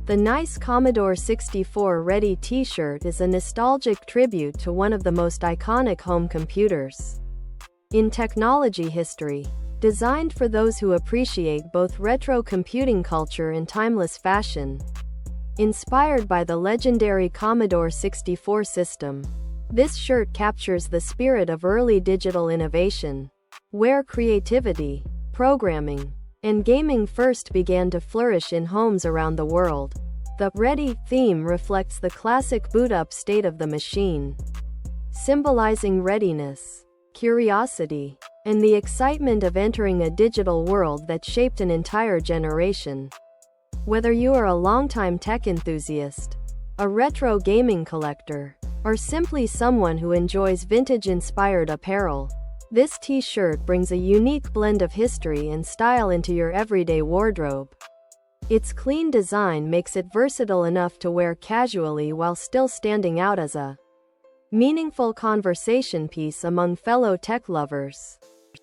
The Nice Commodore 64 Ready t-shirt is a nostalgic tribute to one of the most iconic home computers in technology history. Designed for those who appreciate both retro computing culture and timeless fashion. Inspired by the legendary Commodore 64 system, this shirt captures the spirit of early digital innovation, where creativity, programming, and gaming first began to flourish in homes around the world. The Ready theme reflects the classic boot-up state of the machine, symbolizing readiness, curiosity, and the excitement of entering a digital world that shaped an entire generation. Whether you are a longtime tech enthusiast, a retro gaming collector, or simply someone who enjoys vintage-inspired apparel, this t-shirt brings a unique blend of history and style into your everyday wardrobe. Its clean design makes it versatile enough to wear casually while still standing out as a meaningful conversation piece among fellow tech lovers.